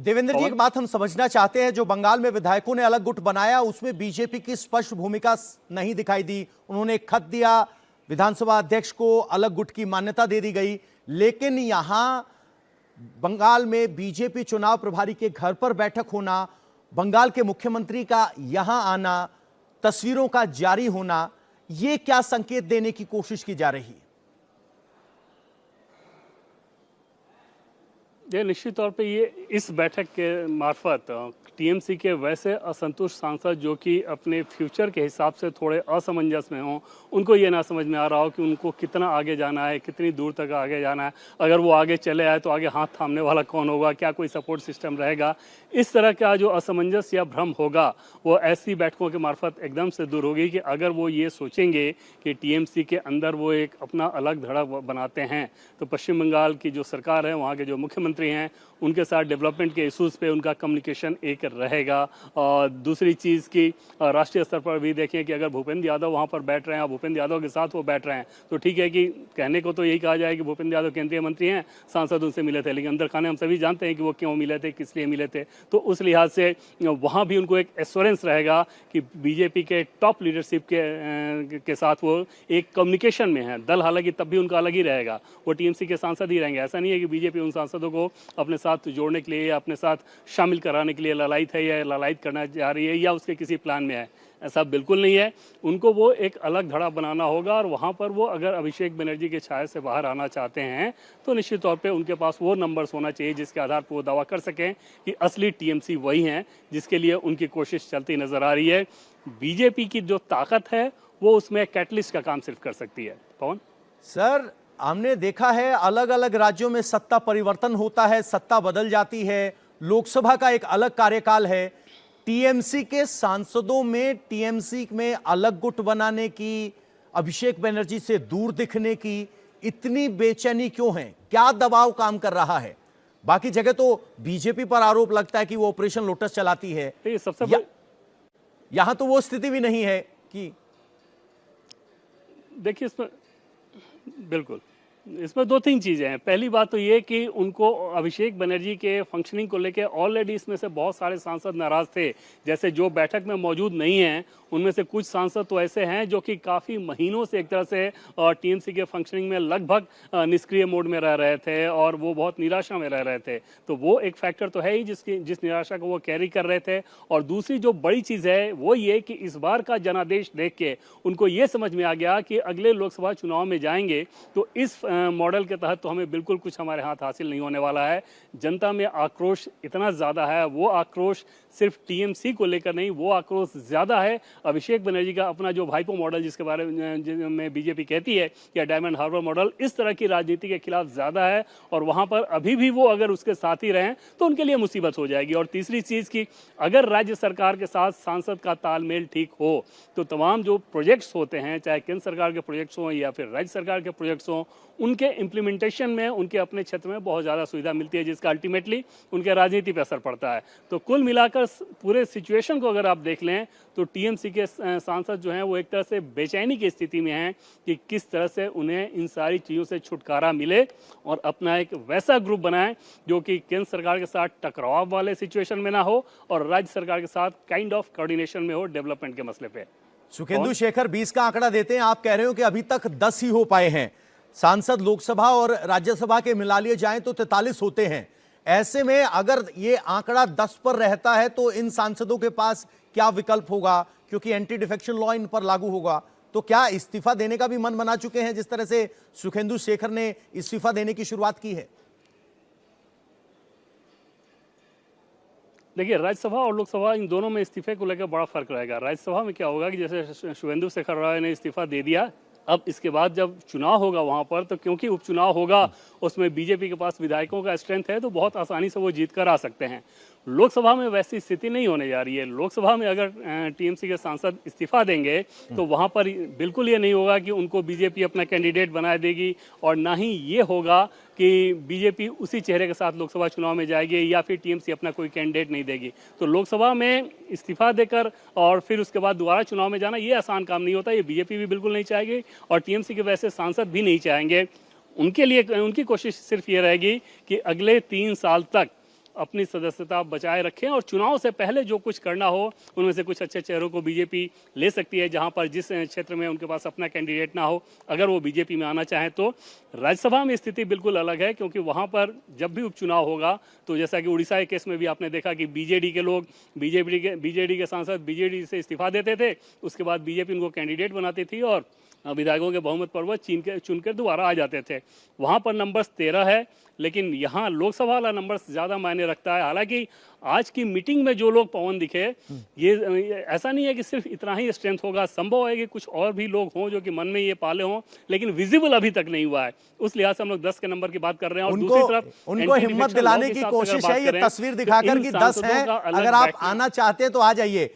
देवेंद्र जी, एक बात हम समझना चाहते हैं, जो बंगाल में विधायकों ने अलग गुट बनाया उसमें बीजेपी की स्पष्ट भूमिका नहीं दिखाई दी। उन्होंने एक खत दिया, विधानसभा अध्यक्ष को अलग गुट की मान्यता दे दी गई, लेकिन यहां बंगाल में बीजेपी चुनाव प्रभारी के घर पर बैठक होना, बंगाल के मुख्यमंत्री का यहां आना, तस्वीरों का जारी होना, यह क्या संकेत देने की कोशिश की जा रही है? ये निश्चित तौर पे ये इस बैठक के मार्फत टीएमसी के वैसे असंतुष्ट सांसद जो कि अपने फ्यूचर के हिसाब से थोड़े असमंजस में हों, उनको ये ना समझ में आ रहा हो कि उनको कितना आगे जाना है, कितनी दूर तक आगे जाना है, अगर वो आगे चले आए तो आगे हाथ थामने वाला कौन होगा, क्या कोई सपोर्ट सिस्टम रहेगा। इस तरह का जो असमंजस या भ्रम होगा वो ऐसी बैठकों के मार्फत एकदम से दूर होगी कि अगर वो ये सोचेंगे कि टीएमसी के अंदर वो एक अपना अलग धड़ा बनाते हैं तो पश्चिम बंगाल की जो सरकार है, वहाँ के जो मुख्यमंत्री हैं, उनके साथ डेवलपमेंट के इशूज़ पे उनका कम्युनिकेशन एक रहेगा। और दूसरी चीज़ की राष्ट्रीय स्तर पर भी देखें कि अगर भूपेंद्र यादव वहाँ पर बैठ रहे हैं, भूपेंद्र यादव के साथ वो बैठ रहे हैं, तो ठीक है कि कहने को तो यही कहा जाए कि भूपेंद्र यादव केंद्रीय मंत्री हैं, सांसद उनसे मिले थे, लेकिन अंदर खाने हम सभी जानते हैं कि वो क्यों मिले थे, किस लिए मिले थे। तो उस लिहाज से वहाँ भी उनको एक एश्योरेंस रहेगा कि बीजेपी के टॉप लीडरशिप के साथ वो एक कम्युनिकेशन में है। दल हालांकि तब भी उनका अलग ही रहेगा, वो टीएमसी के सांसद ही रहेंगे। ऐसा नहीं है कि बीजेपी उन सांसदों को अपने साथ जोड़ने के लिए या अपने साथ शामिल कराने के लिए ललायित है या ललायित करना जा रही है या उसके किसी प्लान में है, ऐसा बिल्कुल नहीं है। उनको वो एक अलग धड़ा बनाना होगा और वहाँ पर वो अगर अभिषेक बनर्जी के छाया से बाहर आना चाहते हैं तो निश्चित तौर पे उनके पास वो नंबर्स होना चाहिए जिसके आधार पर वो दावा कर सकें कि असली टीएमसी वही हैं जिसके लिए उनकी कोशिश चलती नजर आ रही है। बीजेपी की जो ताकत है वो उसमें कैटलिस्ट का काम सिर्फ कर सकती है। पवन सर, हमने देखा है अलग अलग राज्यों में सत्ता परिवर्तन होता है, सत्ता बदल जाती है, लोकसभा का एक अलग कार्यकाल है। टीएमसी के सांसदों में टीएमसी में अलग गुट बनाने की, अभिषेक बनर्जी से दूर दिखने की इतनी बेचैनी क्यों है? क्या दबाव काम कर रहा है? बाकी जगह तो बीजेपी पर आरोप लगता है कि वो ऑपरेशन लोटस चलाती है, यहां तो वो स्थिति भी नहीं है कि देखिए बिल्कुल इसमें दो तीन चीजें हैं। पहली बात तो ये कि उनको अभिषेक बनर्जी के फंक्शनिंग को लेकर ऑलरेडी इसमें से बहुत सारे सांसद नाराज थे। जैसे जो बैठक में मौजूद नहीं हैं उनमें से कुछ सांसद तो ऐसे हैं जो कि काफ़ी महीनों से एक तरह से टीएमसी के फंक्शनिंग में लगभग निष्क्रिय मोड में रह रहे थे और वो बहुत निराशा में रह रहे थे। तो वो एक फैक्टर तो है ही जिस निराशा को वो कैरी कर रहे थे। और दूसरी जो बड़ी चीज़ है वो ये कि इस बार का जनादेश देख के उनको ये समझ में आ गया कि अगले लोकसभा चुनाव में जाएंगे तो इस मॉडल के तहत तो हमें बिल्कुल कुछ हमारे हाथ हासिल नहीं होने वाला है। जनता में आक्रोश इतना ज़्यादा है, वो आक्रोश सिर्फ टीएमसी को लेकर नहीं, वो आक्रोश ज़्यादा है अभिषेक बनर्जी का अपना जो भाईपो मॉडल जिसके बारे में बीजेपी कहती है या डायमंड हार्बर मॉडल, इस तरह की राजनीति के खिलाफ ज़्यादा है। और वहाँ पर अभी भी वो अगर उसके साथ ही रहें तो उनके लिए मुसीबत हो जाएगी। और तीसरी चीज़ की अगर राज्य सरकार के साथ सांसद का तालमेल ठीक हो तो तमाम जो प्रोजेक्ट्स होते हैं, चाहे केंद्र सरकार के प्रोजेक्ट्स हों या फिर राज्य सरकार के प्रोजेक्ट्स हों, उनके इम्प्लीमेंटेशन में उनके अपने क्षेत्र में बहुत ज़्यादा सुविधा मिलती है जिसका अल्टीमेटली उनके राजनीति पर असर पड़ता है। तो कुल मिलाकर पूरे सिचुएशन को अगर आप देख लें तो टीएमसी के सांसद जो हैं वो एक तरह से बेचैनी की स्थिति में हैं कि किस तरह से उन्हें इन सारी चीज़ों से छुटकारा मिले और अपना एक वैसा ग्रुप बनाएं जो कि केंद्र सरकार के साथ टकराव वाले सिचुएशन में ना हो और राज्य सरकार के साथ काइंड ऑफ कोऑर्डिनेशन में हो डेवलपमेंट के मसले पे। सुखेंदु शेखर 20 का आंकड़ा देते हैं, आप कह रहे हो कि अभी तक 10 ही हो पाए हैं सांसद, लोकसभा और राज्यसभा के मिला लिए जाएं तो 43 होते हैं। ऐसे में अगर ये आंकड़ा 10 पर रहता है तो इन सांसदों के पास क्या विकल्प होगा, क्योंकि एंटी डिफेक्शन लॉ इन पर लागू होगा। तो क्या इस्तीफा देने का भी मन बना चुके हैं जिस तरह से सुखेंदु शेखर ने इस्तीफा देने की शुरुआत की है? देखिए, राज्यसभा और लोकसभा इन दोनों में इस्तीफे को लेकर बड़ा फर्क रहेगा। राज्यसभा में क्या होगा कि जैसे शुभेंदु शेखर राय ने इस्तीफा दे दिया, अब इसके बाद जब चुनाव होगा वहां पर तो क्योंकि उपचुनाव होगा उसमें बीजेपी के पास विधायकों का स्ट्रेंथ है तो बहुत आसानी से वो जीत कर आ सकते हैं। लोकसभा में वैसी स्थिति नहीं होने जा रही है। लोकसभा में अगर टीएमसी के सांसद इस्तीफा देंगे तो वहां पर बिल्कुल ये नहीं होगा कि उनको बीजेपी अपना कैंडिडेट बना देगी और ना ही ये होगा कि बीजेपी उसी चेहरे के साथ लोकसभा चुनाव में जाएगी या फिर टीएमसी अपना कोई कैंडिडेट नहीं देगी। तो लोकसभा में इस्तीफा देकर और फिर उसके बाद दोबारा चुनाव में जाना ये आसान काम नहीं होता। ये बीजेपी भी बिल्कुल नहीं चाहेगी और टीएमसी के वैसे सांसद भी नहीं चाहेंगे। उनके लिए उनकी कोशिश सिर्फ ये रहेगी कि अगले 3 साल तक अपनी सदस्यता बचाए रखें और चुनाव से पहले जो कुछ करना हो उनमें से कुछ अच्छे चेहरों को बीजेपी ले सकती है, जहां पर जिस क्षेत्र में उनके पास अपना कैंडिडेट ना हो, अगर वो बीजेपी में आना चाहें तो। राज्यसभा में स्थिति बिल्कुल अलग है, क्योंकि वहां पर जब भी उपचुनाव होगा तो जैसा कि उड़ीसा के केस में भी आपने देखा कि बीजेडी के लोग बीजेडी के सांसद बीजेडी से इस्तीफा देते थे, उसके बाद बीजेपी उनको कैंडिडेट बनाती थी और विधायकों के बहुमत पर वह चुनकर दोबारा आ जाते थे। वहां पर नंबर 13 है, लेकिन यहाँ लोकसभा वाला नंबर ज़्यादा मायने रखता है। हालांकि आज की मीटिंग में जो लोग पवन दिखे, ये ऐसा नहीं है कि सिर्फ इतना ही स्ट्रेंथ होगा, संभव है कि कुछ और भी लोग हों जो कि मन में ये पाले हों, लेकिन विजिबल अभी तक नहीं हुआ है। उस लिहाज से हम लोग 10 के नंबर की बात कर रहे हैं। और दूसरी तरफ उनको हिम्मत दिलाने की कोशिश है, ये तस्वीर दिखाकर कि 10 हैं, अगर आप आना चाहते हैं तो आ जाइए।